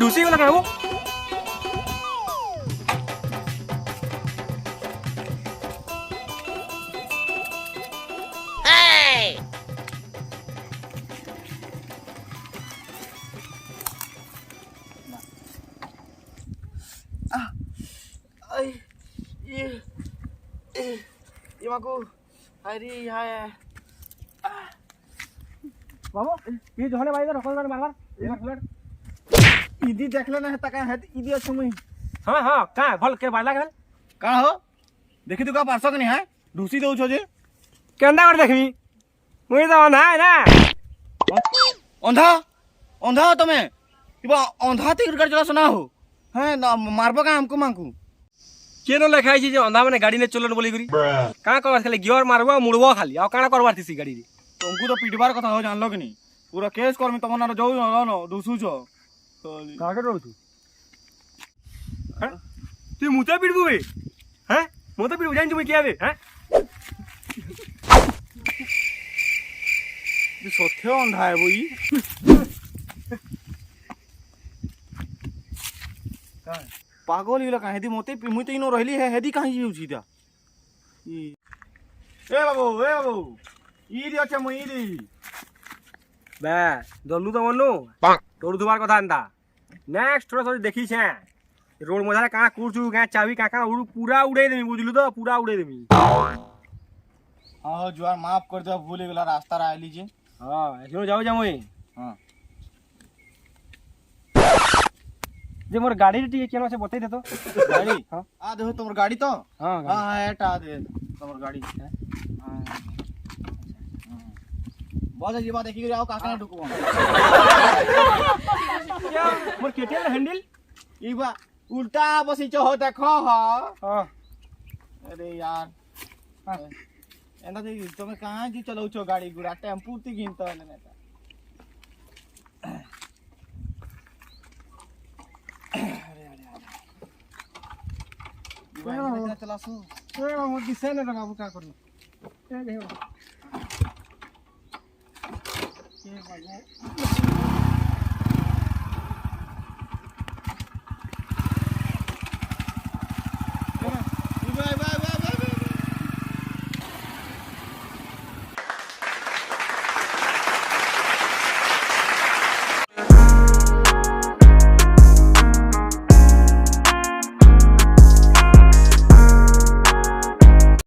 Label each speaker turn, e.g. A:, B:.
A: ढुसी गला कहू
B: ये माको अरे यहाँ
A: बाबू ये जोने भाई रखल मार मार
B: इदी देखले ना तका है इदी अच्छे मुई
A: हां हां का भल के बाला गल
B: का हो देखि तू का पारसक नहीं है ढूसी दउ छो जे
A: केंदा कर देखमी मुई तो ना ना
B: अंधा अंधा हो तमे इबा अंधा ते कर चला सुना हो हैं मारबो का हमको मांगू
A: केनो लिखाई जे अंधा माने गाड़ी ने चलन बोली करी का कहबार खाली गियर मारबो मुड़बो खाली आ काना करबार थी गाड़ी रे
B: तुमको तो पिटबार कथा हो जानलो कि नहीं पूरा केस करमी तमन ना जाऊ न ढूसू छो
A: का के रहू तू हैं तू मुते पिटबो बे हैं मुते पिटबो जान तू मैं किया बे हैं
B: ये सत्य अंधा है बोई पागल इला का हेदी मोते मुई तो इनो रहली है हेदी काहे यूजी दा ए बाबू ई दी अच्छा मुई दी
A: बे दल्लू तो मन्नू तोड़ दुबार कथा अंदा नेक्स्ट थोड़ा थोड़ी देखी छे रोड मजारे का कुरचू का चाबी का उड़ पूरा उड़े देमी बुझलू तो पूरा उड़े देमी
B: हां जुआर माफ कर दे भूल गेला रास्ता रा आइली जे
A: हां एखनो जाऊ जा मुई
B: हां
A: जे मोर गाड़ी टी केनो से बतई दे तो
B: गाड़ी
A: हां
B: आ देखो तुमर गाड़ी तो
A: हां
B: हां एटा दे तुमर गाड़ी हां बहुत जी बात देखी आओ काका ने ढुकबो
A: क्या मोर केटीएम हैंडल
B: ई बा उल्टा बसी छ हो देखो
A: हां
B: अरे यार एंदा दे तुम कहां जी चलाउ छो गाड़ी गुड़ा टेम्पू ती गिनतो ले नेता अरे चलासो
A: ए मोर दिसे ने बाबू का करू ए देखो के बाबू